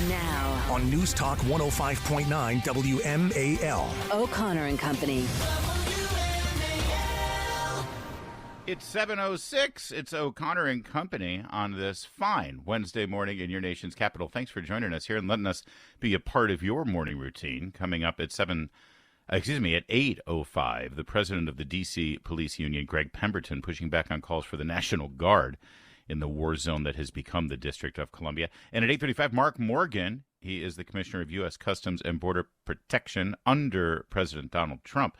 Now on News Talk 105.9 WMAL. O'Connor and Company. It's 7:06. It's O'Connor and Company on this fine Wednesday morning in your nation's capital. Thanks for joining us here and letting us be a part of your morning routine. Coming up at 8:05, the president of the D.C. Police Union, Greg Pemberton, pushing back on calls for the National Guard in the war zone that has become the District of Columbia. And at 8:35, Mark Morgan, he is the Commissioner of U.S. Customs and Border Protection under President Donald Trump.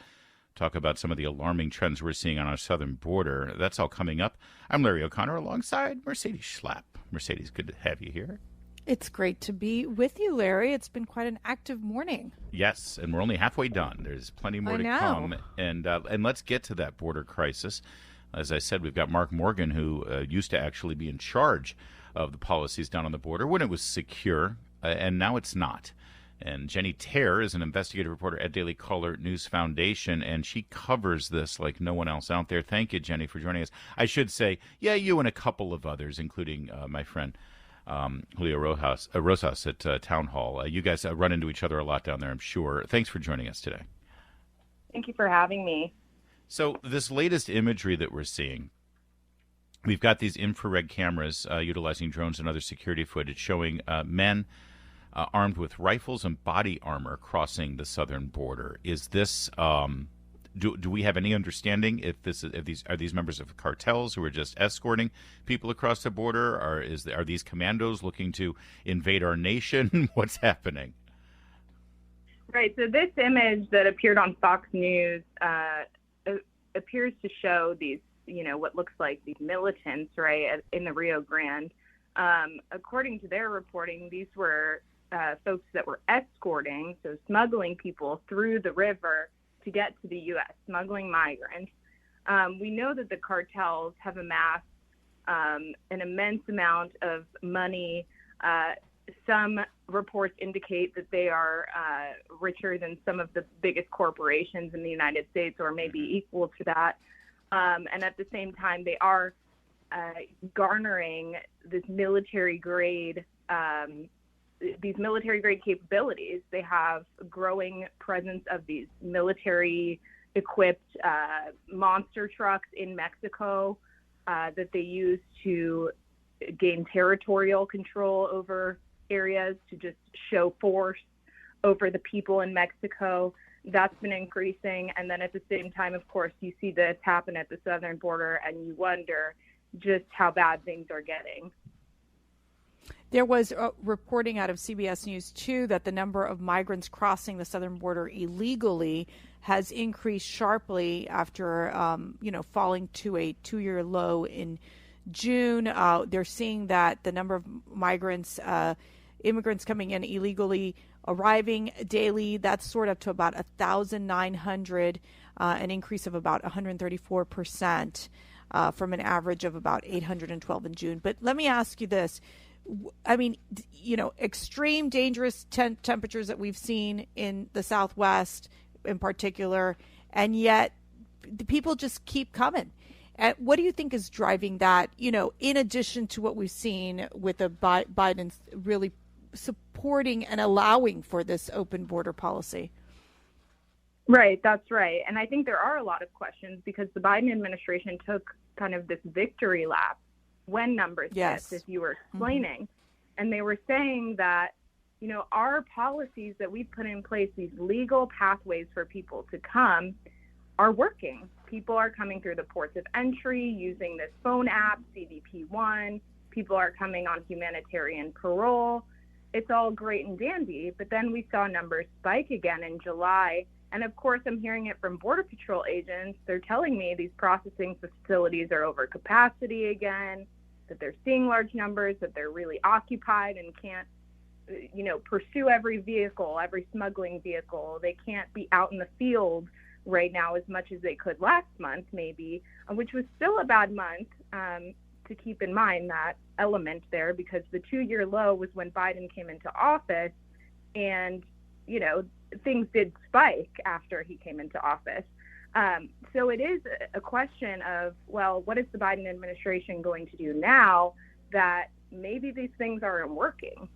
Talk about some of the alarming trends we're seeing on our southern border. That's all coming up. I'm Larry O'Connor alongside Mercedes Schlapp. Mercedes, good to have you here. It's great to be with you, Larry. It's been quite an active morning. Yes, and we're only halfway done. There's plenty more to come. And let's get to that border crisis. As I said, we've got Mark Morgan, who used to actually be in charge of the policies down on the border when it was secure, and now it's not. And Jennie Taer is an investigative reporter at Daily Caller News Foundation, and she covers this like no one else out there. Thank you, Jennie, for joining us. I should say, you and a couple of others, including my friend Julio Rosas at Town Hall. You guys run into each other a lot down there, I'm sure. Thanks for joining us today. Thank you for having me. So this latest imagery that we're seeing, we've got these infrared cameras utilizing drones and other security footage showing men armed with rifles and body armor crossing the southern border. Is this do we have any understanding if these members of cartels who are just escorting people across the border, or are these commandos looking to invade our nation? What's happening? Right. So this image that appeared on Fox News appears to show these, what looks like these militants, right, in the Rio Grande. According to their reporting, these were folks that were escorting, so smuggling people through the river to get to the U.S., smuggling migrants. We know that the cartels have amassed an immense amount of money. Some reports indicate that they are richer than some of the biggest corporations in the United States, or maybe equal to that. And at the same time, they are garnering this military-grade capabilities. They have a growing presence of these military-equipped monster trucks in Mexico that they use to gain territorial control over areas, to just show force over the people in Mexico. That's been increasing. And then at the same time, of course, you see this happen at the southern border, and you wonder just how bad things are getting. There was reporting out of CBS News, too, that the number of migrants crossing the southern border illegally has increased sharply after, falling to a 2-year low in June. They're seeing that the number of immigrants coming in illegally arriving daily, that's sort of to about 1,900, an increase of about 134% from an average of about 812 in June. But let me ask you this. I mean, extreme dangerous temperatures that we've seen in the Southwest in particular, and yet the people just keep coming. And what do you think is driving that, in addition to what we've seen with the Biden really supporting and allowing for this open border policy? Right, that's right. And I think there are a lot of questions because the Biden administration took kind of this victory lap when numbers hit, as you were explaining. Mm-hmm. And they were saying that, our policies that we've put in place, these legal pathways for people to come, are working. People are coming through the ports of entry using this phone app, CBP One. People are coming on humanitarian parole. It's all great and dandy. But then we saw numbers spike again in July. And of course, I'm hearing it from Border Patrol agents. They're telling me these processing facilities are over capacity again, that they're seeing large numbers, that they're really occupied and can't, pursue every vehicle, every smuggling vehicle. They can't be out in the field right now as much as they could last month, maybe, which was still a bad month, to keep in mind that element there, because the 2-year low was when Biden came into office, and, things did spike after he came into office. So it is a question of, well, what is the Biden administration going to do now that maybe these things aren't working?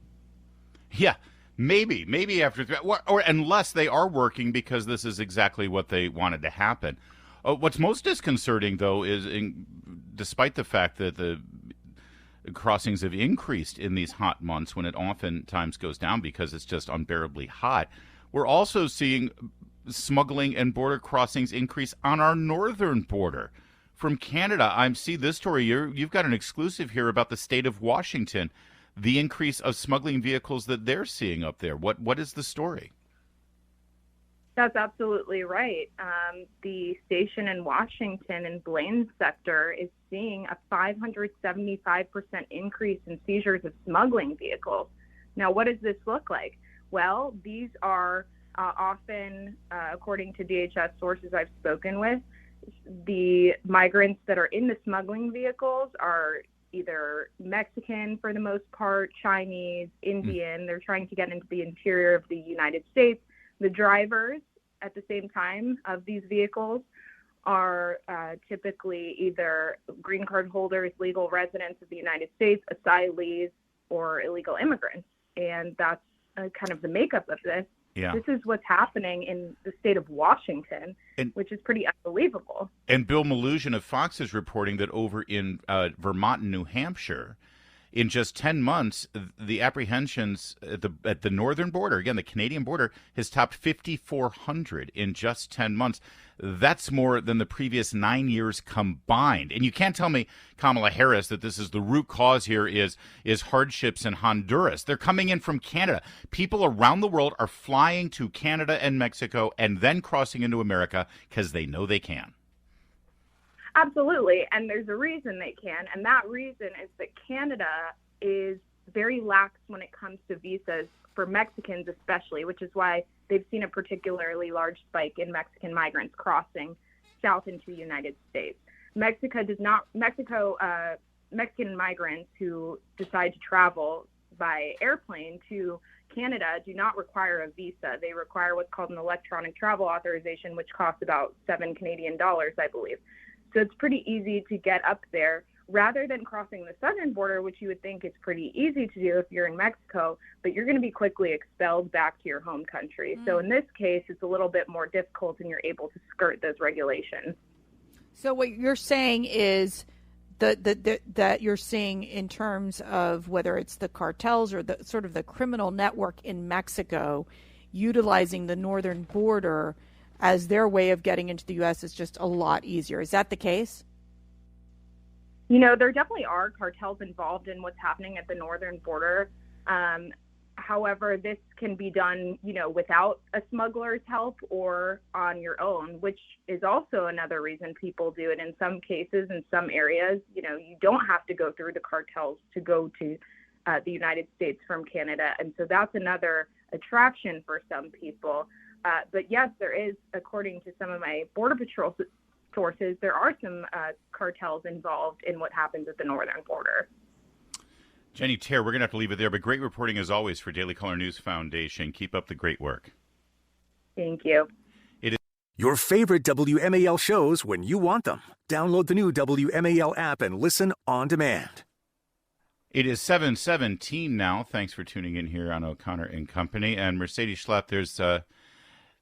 Yeah, maybe after or unless they are working because this is exactly what they wanted to happen. What's most disconcerting, though, is despite the fact that the crossings have increased in these hot months when it oftentimes goes down because it's just unbearably hot, we're also seeing smuggling and border crossings increase on our northern border. From Canada, I see this story. You've got an exclusive here about the state of Washington, the increase of smuggling vehicles that they're seeing up there. What is the story? That's absolutely right. The station in Washington in Blaine sector is seeing a 575% increase in seizures of smuggling vehicles. Now, what does this look like? Well, these are often, according to DHS sources I've spoken with, the migrants that are in the smuggling vehicles are either Mexican for the most part, Chinese, Indian. They're trying to get into the interior of the United States. The drivers at the same time of these vehicles are typically either green card holders, legal residents of the United States, asylees, or illegal immigrants. And that's kind of the makeup of this. Yeah. This is what's happening in the state of Washington, which is pretty unbelievable. And Bill Malugin of Fox is reporting that over in Vermont and New Hampshire, in just 10 months, the apprehensions at the northern border, again, the Canadian border, has topped 5,400 in just 10 months. That's more than the previous 9 years combined. And you can't tell me, Kamala Harris, that this is the root cause here is hardships in Honduras. They're coming in from Canada. People around the world are flying to Canada and Mexico and then crossing into America because they know they can. Absolutely. And there's a reason they can. And that reason is that Canada is very lax when it comes to visas for Mexicans especially, which is why they've seen a particularly large spike in Mexican migrants crossing south into the United States. Mexican migrants who decide to travel by airplane to Canada do not require a visa. They require what's called an electronic travel authorization, which costs about $7 Canadian, I believe. So it's pretty easy to get up there rather than crossing the southern border, which you would think is pretty easy to do if you're in Mexico, but you're going to be quickly expelled back to your home country. So in this case, it's a little bit more difficult and you're able to skirt those regulations. So what you're saying is that you're seeing in terms of whether it's the cartels or the sort of the criminal network in Mexico utilizing the northern border as their way of getting into the U.S. is just a lot easier. Is that the case? You know, there definitely are cartels involved in what's happening at the northern border. However, this can be done, without a smuggler's help or on your own, which is also another reason people do it in some cases, in some areas. You don't have to go through the cartels to go to the United States from Canada. And so that's another attraction for some people. But yes, there is, according to some of my Border Patrol sources, there are some cartels involved in what happens at the northern border. Jennie, Taer, we're going to have to leave it there, but great reporting as always for Daily Caller News Foundation. Keep up the great work. Thank you. Your favorite WMAL shows when you want them. Download the new WMAL app and listen on demand. It is 7:17 now. Thanks for tuning in here on O'Connor and Company. And Mercedes Schlapp,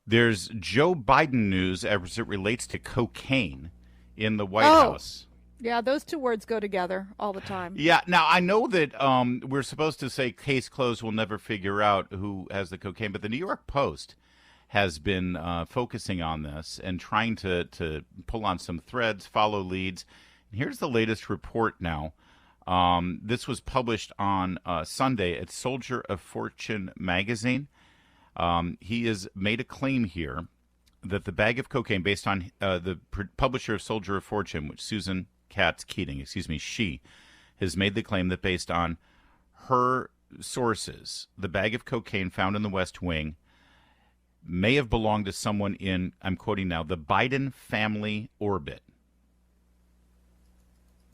there's Joe Biden news as it relates to cocaine in the White House. Yeah, those two words go together all the time. Yeah. Now, I know that we're supposed to say case closed, we'll never figure out who has the cocaine, but the New York Post has been focusing on this and trying to pull on some threads, follow leads. And here's the latest report now. This was published on Sunday at Soldier of Fortune magazine. He has made a claim here that the bag of cocaine, based on the publisher of Soldier of Fortune, which Susan Katz Keating, she has made the claim that based on her sources, the bag of cocaine found in the West Wing may have belonged to someone in, I'm quoting now, the Biden family orbit.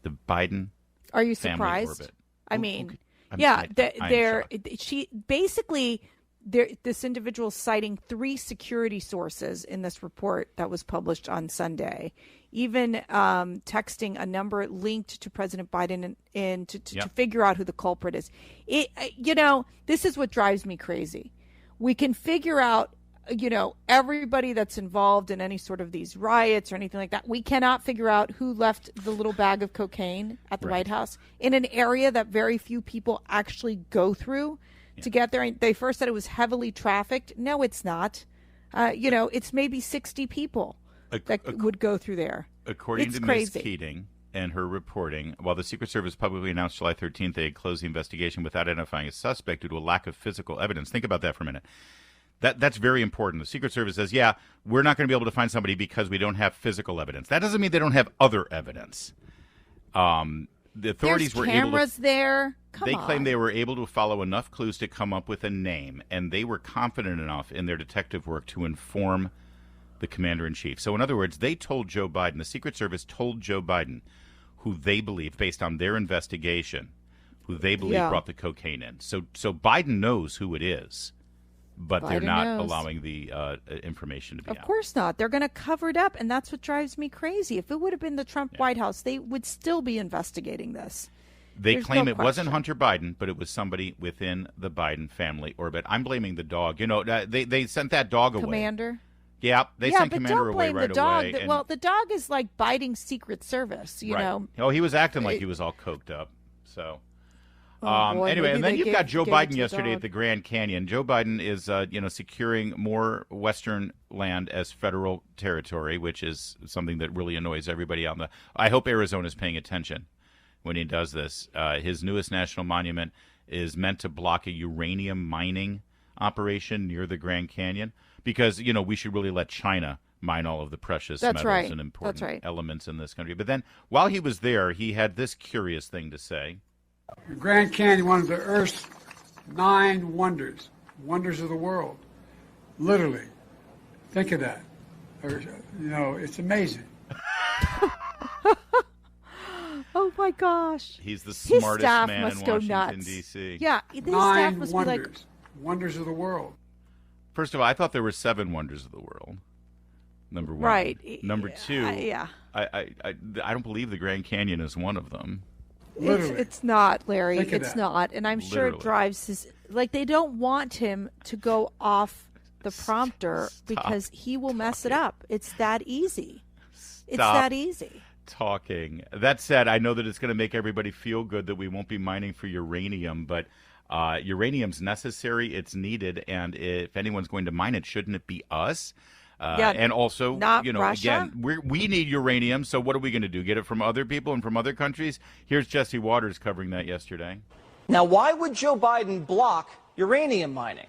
The Biden Are you family surprised? orbit. I mean, okay. She basically, this individual citing 3 security sources in this report that was published on Sunday, even texting a number linked to President Biden to figure out who the culprit is. This is what drives me crazy. We can figure out, everybody that's involved in any sort of these riots or anything like that. We cannot figure out who left the little bag of cocaine at the White House in an area that very few people actually go through to get there. They first said it was heavily trafficked. No, it's not. It's maybe 60 people that would go through there. According to Ms. Keating and her reporting, while the Secret Service publicly announced July 13th they had closed the investigation without identifying a suspect due to a lack of physical evidence. Think about that for a minute. That's very important. The Secret Service says, we're not going to be able to find somebody because we don't have physical evidence. That doesn't mean they don't have other evidence. The authorities were able to... cameras there. They claim they were able to follow enough clues to come up with a name, and they were confident enough in their detective work to inform the commander-in-chief. So in other words, they told Joe Biden, the Secret Service told Joe Biden who they believe, based on their investigation, who they believe brought the cocaine in. So Biden knows who it is, but they're not allowing the information to be out. Of course not. They're going to cover it up, and that's what drives me crazy. If it would have been the Trump White House, they would still be investigating this. They claim it wasn't Hunter Biden, but it was somebody within the Biden family orbit. I'm blaming the dog. They sent that dog away. Commander? Yeah, they sent Commander away right away. The dog is like Biden's Secret Service, you know. Oh, he was acting like he was all coked up. So, anyway, and then you've got Joe Biden yesterday at the Grand Canyon. Joe Biden is, securing more Western land as federal territory, which is something that really annoys everybody on the. I hope Arizona's paying attention when he does this. His newest national monument is meant to block a uranium mining operation near the Grand Canyon because, we should really let China mine all of the precious metals and important elements in this country. But then while he was there, he had this curious thing to say. The Grand Canyon, one of the Earth's 9 wonders of the world. Literally. Think of that. It's amazing. Oh my gosh! He's the smartest man in Washington, D.C. Yeah, his staff must be like wonders of the world. First of all, I thought there were 7 wonders of the world. Number 1, right? Number 2, I don't believe the Grand Canyon is one of them. It's not, Larry. It's not, and I'm sure it drives his. They don't want him to go off the prompter because he will mess it up. It's that easy. It's that easy. Talking. That said, I know that it's going to make everybody feel good that we won't be mining for uranium, but uranium's necessary, it's needed, and if anyone's going to mine it, shouldn't it be us? And also, not Russia? Again, we need uranium, so what are we going to do? Get it from other people and from other countries? Here's Jesse Waters covering that yesterday. Now, why would Joe Biden block uranium mining?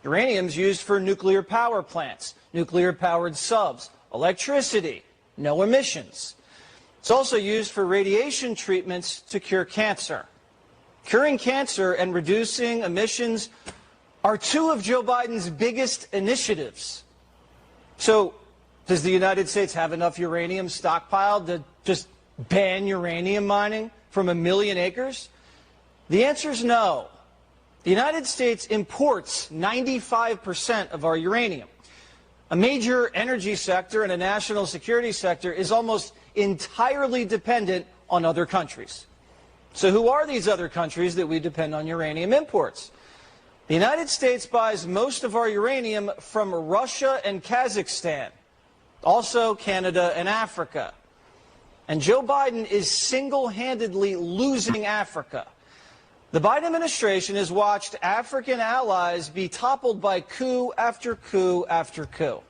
Uranium's used for nuclear power plants, nuclear-powered subs, electricity, no emissions. It's also used for radiation treatments to cure cancer. Curing cancer and reducing emissions are 2 of Joe Biden's biggest initiatives. So, does the United States have enough uranium stockpiled to just ban uranium mining from 1 million acres? The answer is no. The United States imports 95% of our uranium. A major energy sector and a national security sector is almost entirely dependent on other countries. So who are these other countries that we depend on uranium imports? The United States buys most of our uranium from Russia and Kazakhstan, also Canada and Africa. And Joe Biden is single-handedly losing Africa. The Biden administration has watched African allies be toppled by coup after coup after coup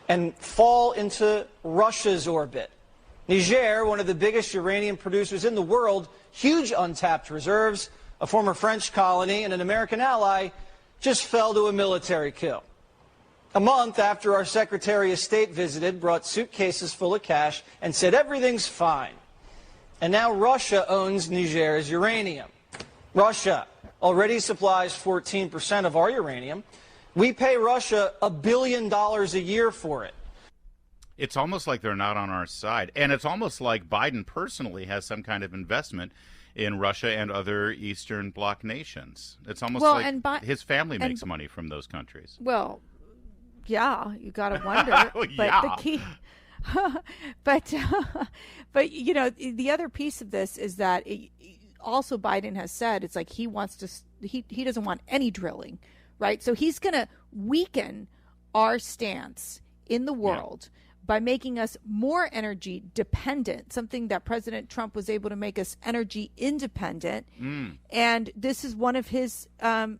and fall into Russia's orbit. Niger, one of the biggest uranium producers in the world, huge untapped reserves, a former French colony and an American ally, just fell to a military coup. A month after our Secretary of State visited, brought suitcases full of cash, and said everything's fine. And now Russia owns Niger's uranium. Russia already supplies 14% of our uranium. We pay Russia $1 billion a year for it. It's almost like they're not on our side. And it's almost like Biden personally has some kind of investment in Russia and other Eastern Bloc nations. It's almost his family makes money from those countries. Well, yeah, you got to wonder. But the key, but you know, the other piece of this is that also Biden has said it's like he doesn't want any drilling, right? So he's going to weaken our stance in the world. Yeah. By making us more energy dependent, something that President Trump was able to make us energy independent. And this is one of his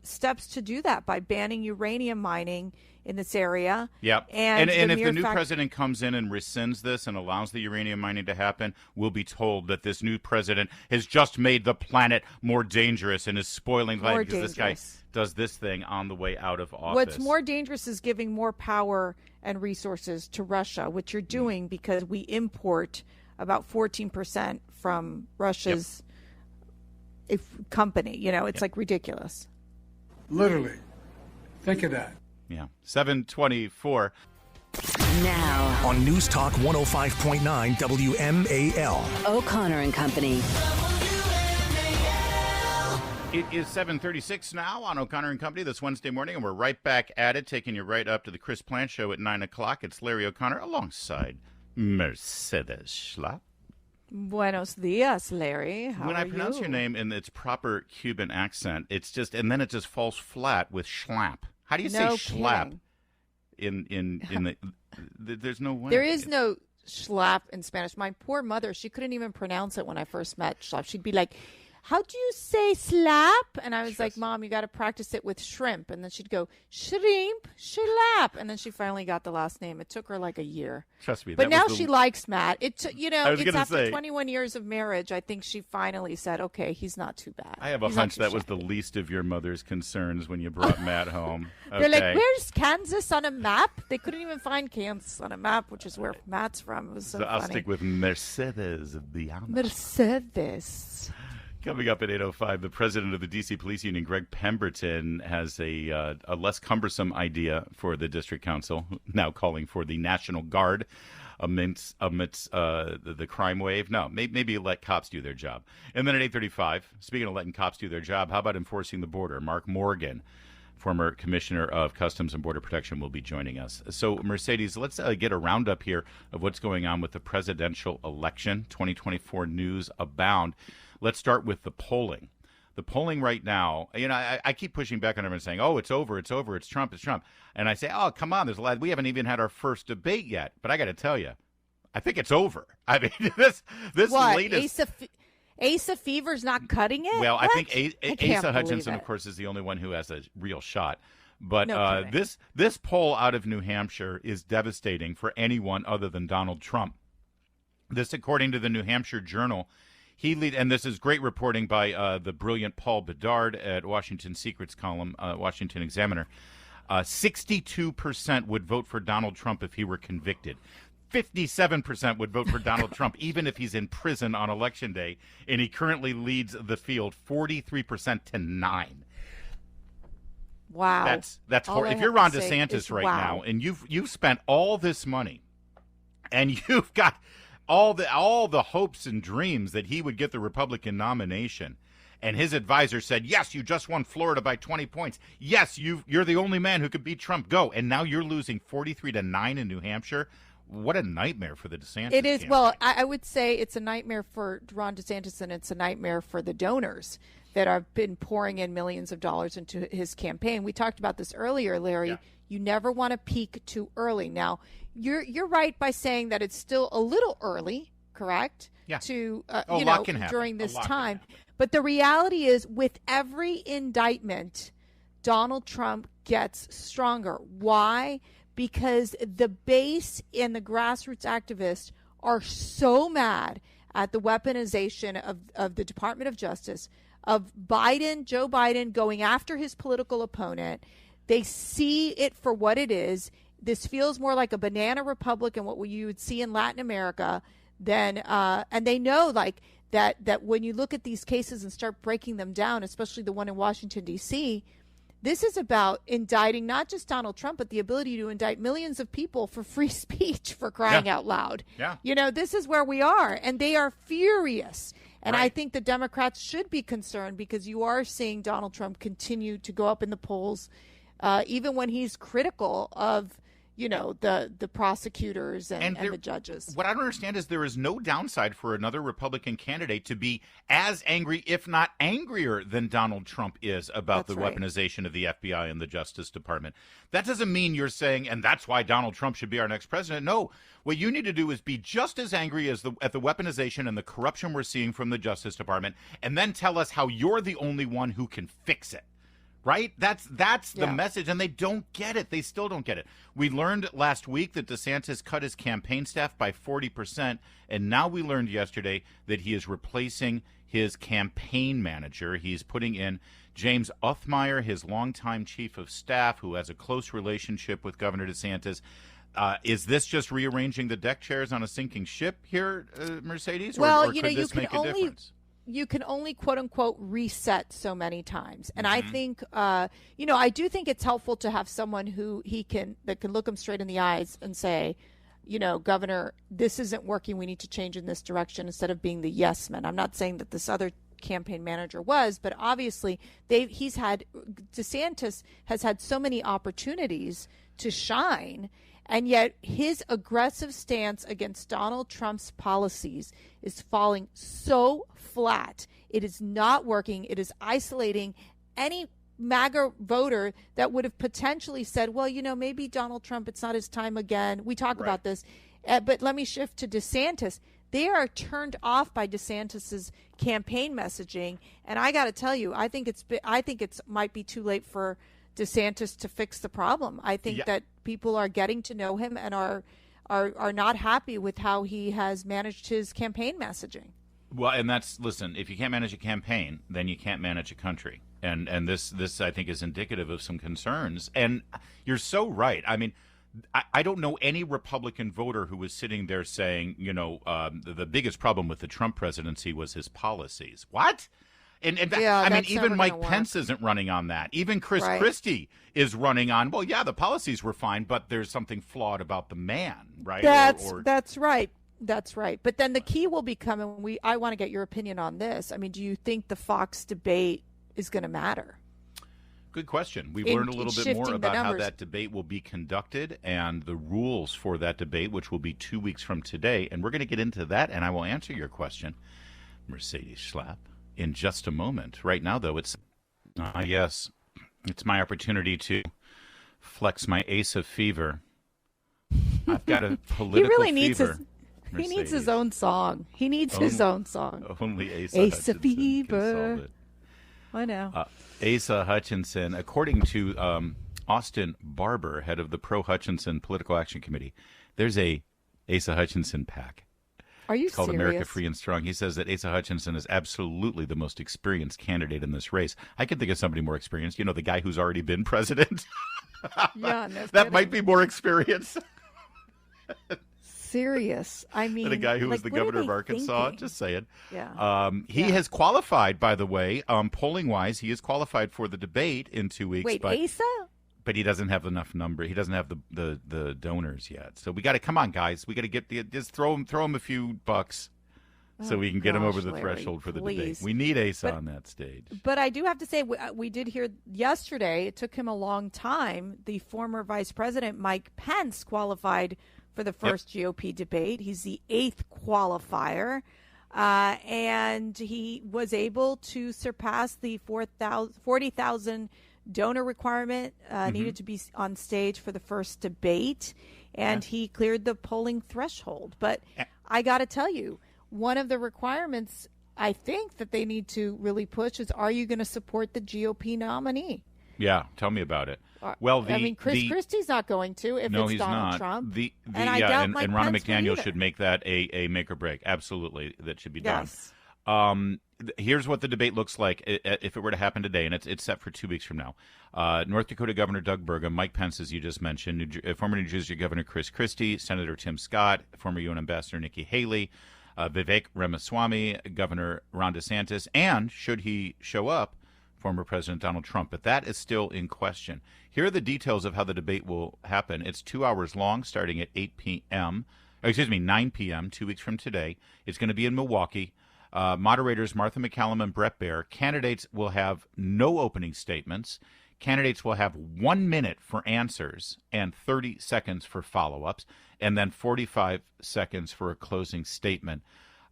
steps to do that by banning uranium mining in this area. Yep. And if the new president comes in and rescinds this and allows the uranium mining to happen, we'll be told that this new president has just made the planet more dangerous and is spoiling life because this guy does this thing on the way out of office. What's more dangerous is giving more power and resources to Russia, which you're doing because we import about 14% from Russia's company. You know, it's like ridiculous. Literally. Think of that. Yeah. 7:24. Now on News Talk 105.9 WMAL. O'Connor and Company. It is 7:36 now on O'Connor and Company this Wednesday morning, and we're right back at it, taking you right up to the Chris Plant Show at 9 o'clock. It's Larry O'Connor alongside Mercedes Schlapp. Buenos dias, Larry. How when are I pronounce you? your name in its proper Cuban accent, it's just, and then it just falls flat with Schlapp. How do you say Schlapp in the there's no way. There is no Schlapp in Spanish. My poor mother, she couldn't even pronounce it when I first met Schlapp. She'd be like, how do you say slap? And I was like, Mom, you got to practice it with shrimp. And then she'd go, shrimp, schlap. And then she finally got the last name. It took her like a year. Trust me. But now she likes Matt. It's after 21 years of marriage, I think she finally said, okay, he's not too bad. I have a hunch that was the least of your mother's concerns when you brought Matt home. Okay. They're like, where's Kansas on a map? They couldn't even find Kansas on a map, which is where Matt's from. It was so funny. I'll stick with Mercedes. Mercedes. Coming up at 8:05, the president of the D.C. Police Union, Greg Pemberton, has a less cumbersome idea for the district council, now calling for the National Guard amidst the crime wave. No, maybe let cops do their job. And then at 8:35, speaking of letting cops do their job, how about enforcing the border? Mark Morgan, former commissioner of Customs and Border Protection, will be joining us. So, Mercedes, let's get a roundup here of what's going on with the presidential election. 2024 news abound. Let's start with the polling. The polling right now, you know, I keep pushing back on everyone saying, oh, it's over, it's Trump, it's Trump. And I say, oh, come on, there's a lot. We haven't even had our first debate yet. But I got to tell you, I think it's over. I mean, this latest... Asa Fever's not cutting it? Well, what? I think Asa Hutchinson, of course, is the only one who has a real shot. But this poll out of New Hampshire is devastating for anyone other than Donald Trump. This, according to the New Hampshire Journal, and this is great reporting by the brilliant Paul Bedard at Washington Secrets column, Washington Examiner. 62% would vote for Donald Trump if he were convicted. 57% would vote for Donald Trump, even if he's in prison on Election Day, and he currently leads the field 43% to 9%. Wow, that's horrible. If you're Ron DeSantis right now, and you've spent all this money, and you've got all the hopes and dreams that he would get the Republican nomination, and his advisor said, yes, you just won Florida by 20 points. Yes, you're the only man who could beat Trump. Go. And now you're losing 43-9 in New Hampshire. What a nightmare for the DeSantis It is. campaign. Well, I would say it's a nightmare for Ron DeSantis, and it's a nightmare for the donors that have been pouring in millions of dollars into his campaign. We talked about this earlier, Larry. Yeah. You never want to peak too early. Now, you're right by saying that it's still a little early, correct? Yeah. To during this time. But the reality is, with every indictment, Donald Trump gets stronger. Why? Because the base and the grassroots activists are so mad at the weaponization of the Department of Justice, of Joe Biden going after his political opponent. They see it for what it is. This feels more like a banana republic and what you would see in Latin America than, and they know that when you look at these cases and start breaking them down, especially the one in Washington, D.C., this is about indicting not just Donald Trump, but the ability to indict millions of people for free speech, for crying out loud. Yeah. You know, this is where we are, and they are furious. And I think the Democrats should be concerned because you are seeing Donald Trump continue to go up in the polls, even when he's critical of the prosecutors and the judges. What I don't understand is there is no downside for another Republican candidate to be as angry, if not angrier, than Donald Trump is about the weaponization of the FBI and the Justice Department. That doesn't mean you're saying, and that's why Donald Trump should be our next president. No, what you need to do is be just as angry as at the weaponization and the corruption we're seeing from the Justice Department, and then tell us how you're the only one who can fix it. Right? That's the message, and they don't get it. They still don't get it. We learned last week that DeSantis cut his campaign staff by 40%, and now we learned yesterday that he is replacing his campaign manager. He's putting in James Othmeyer, his longtime chief of staff, who has a close relationship with Governor DeSantis. Is this just rearranging the deck chairs on a sinking ship here, Mercedes? Well, or could this make a difference? You can only, quote unquote, reset so many times. And I think, I do think it's helpful to have someone that can look him straight in the eyes and say, Governor, this isn't working. We need to change in this direction, instead of being the yes man. I'm not saying that this other campaign manager was, but obviously DeSantis has had so many opportunities to shine. And yet his aggressive stance against Donald Trump's policies is falling so flat. It is not working. It is isolating any MAGA voter that would have potentially said, well, maybe Donald Trump, it's not his time again. We talk about this. But let me shift to DeSantis. They are turned off by DeSantis's campaign messaging. And I got to tell you, I think it's might be too late for DeSantis to fix the problem. I think that people are getting to know him and are not happy with how he has managed his campaign messaging. Well, and listen, if you can't manage a campaign, then you can't manage a country. And this I think is indicative of some concerns. And you're so right. I mean, I don't know any Republican voter who was sitting there saying, the biggest problem with the Trump presidency was his policies. What? And in fact, I mean, even Mike Pence isn't running on that. Even Chris Christie is running on, well, yeah, the policies were fine, but there's something flawed about the man, right? That's right. That's right. But then the key will become, and I want to get your opinion on this. I mean, do you think the Fox debate is going to matter? Good question. We've learned a little bit more about how that debate will be conducted and the rules for that debate, which will be 2 weeks from today. And we're going to get into that, and I will answer your question, Mercedes Schlapp, in just a moment. Right now, though, it's my opportunity to flex my ace of fever. I've got a political fever. He needs his own song. His own song. Only Ace of Fever. I know. Asa Hutchinson, according to Austin Barber, head of the Pro-Hutchinson Political Action Committee, there's a Asa Hutchinson PAC. Are you It's called serious? America Free and Strong. He says that Asa Hutchinson is absolutely the most experienced candidate in this race. I can think of somebody more experienced. The guy who's already been president. Yeah, that might be more experienced. Serious. I mean, the guy who was the governor of Arkansas. Thinking? Just saying. Yeah. He has qualified, by the way, polling wise. He is qualified for the debate in 2 weeks. Wait, Asa? But he doesn't have enough number. He doesn't have the donors yet. So we got to come on, guys. We got to get just throw him a few bucks, so we can get him over the threshold for the debate. We need Asa on that stage. But I do have to say, we did hear yesterday. It took him a long time. The former Vice President Mike Pence qualified for the first GOP debate. He's the 8th qualifier, and he was able to surpass the 40,000 donor requirement needed to be on stage for the first debate, and he cleared the polling threshold. But I got to tell you, one of the requirements I think that they need to really push is, are you going to support the GOP nominee? Yeah, tell me about it. Well, Chris Christie's not going to if it's Donald Trump. And Ronna McDaniel should make that a make or break. Absolutely, that should be done. Yes. Here's what the debate looks like if it were to happen today, and it's set for 2 weeks from now. North Dakota Governor Doug Burgum, Mike Pence, as you just mentioned, former New Jersey Governor Chris Christie, Senator Tim Scott, former UN Ambassador Nikki Haley, Vivek Ramaswamy, Governor Ron DeSantis, and, should he show up, former President Donald Trump. But that is still in question. Here are the details of how the debate will happen. It's 2 hours long, starting at 9 p.m., 2 weeks from today. It's going to be in Milwaukee. Moderators Martha McCallum and Brett Baer. Candidates will have no opening statements. Candidates will have 1 minute for answers and 30 seconds for follow-ups, and then 45 seconds for a closing statement.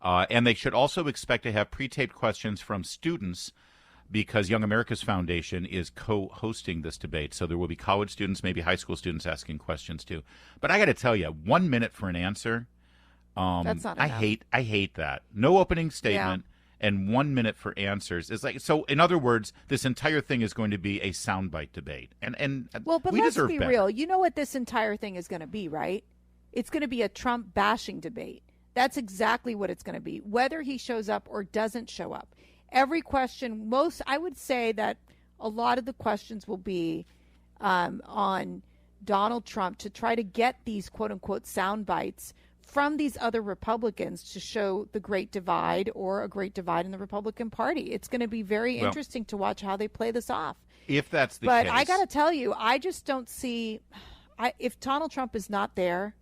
And they should also expect to have pre-taped questions from students, because Young America's Foundation is co-hosting this debate. So there will be college students, maybe high school students asking questions too. But I got to tell you, 1 minute for an answer. That's not enough. I hate that. No opening statement and 1 minute for answers. It's like, so in other words, this entire thing is going to be a soundbite debate. And well, but we let's deserve be better. real. You know what this entire thing is going to be, right? It's going to be a Trump bashing debate. That's exactly what it's going to be, whether he shows up or doesn't show up. Every question, I would say that a lot of the questions will be on Donald Trump to try to get these quote-unquote sound bites from these other Republicans to show the great divide or a great divide in the Republican Party. It's going to be very interesting to watch how they play this off. If that's the case. case. But I got to tell you, I just don't see if Donald Trump is not there,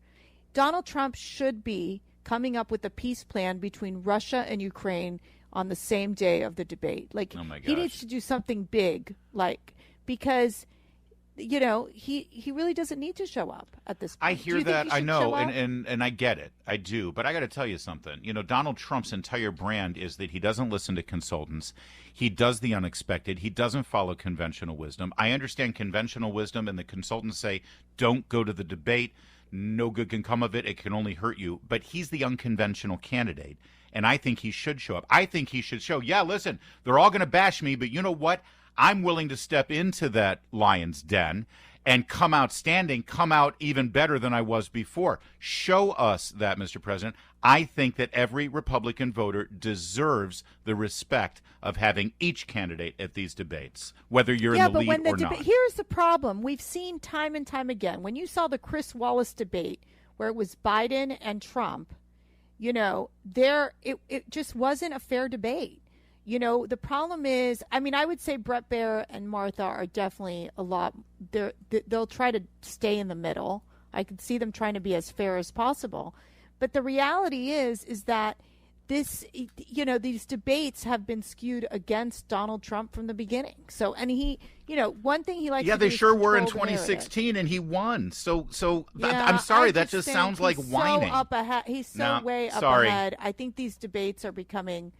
Donald Trump should be coming up with a peace plan between Russia and Ukraine on the same day of the debate. Like, oh my gosh, he needs to do something big, because, he really doesn't need to show up at this point. I hear that. I know, and I get it. I do. But I got to tell you something. Donald Trump's entire brand is that he doesn't listen to consultants. He does the unexpected. He doesn't follow conventional wisdom. I understand conventional wisdom, and the consultants say, don't go to the debate. No good can come of it. It can only hurt you. But he's the unconventional candidate. And I think he should show up. I think he should show, listen, they're all going to bash me, but you know what? I'm willing to step into that lion's den and come out standing, come out even better than I was before. Show us that, Mr. President. I think that every Republican voter deserves the respect of having each candidate at these debates, whether you're in the lead or not. Here's the problem. We've seen time and time again. When you saw the Chris Wallace debate where it was Biden and Trump, it just wasn't a fair debate. The problem is, I would say Brett Baer and Martha are definitely they'll try to stay in the middle. I could see them trying to be as fair as possible. But the reality is that these debates have been skewed against Donald Trump from the beginning. So, and one thing he likes to do they is sure were in control the 2016, and he won. So yeah, I'm sorry, that just sounds like whining. So up ahead. He's way up ahead. I think these debates are becoming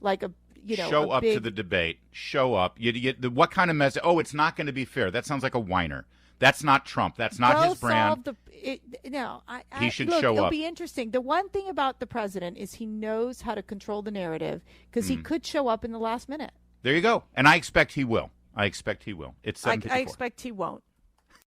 like show up to the debate. Show up. What kind of message? Oh, it's not going to be fair. That sounds like a whiner. That's not Trump. That's not his brand. He should show up. It'll be interesting. The one thing about the president is he knows how to control the narrative, because he could show up in the last minute. There you go. And I expect he will. It's 7:54. I expect he won't.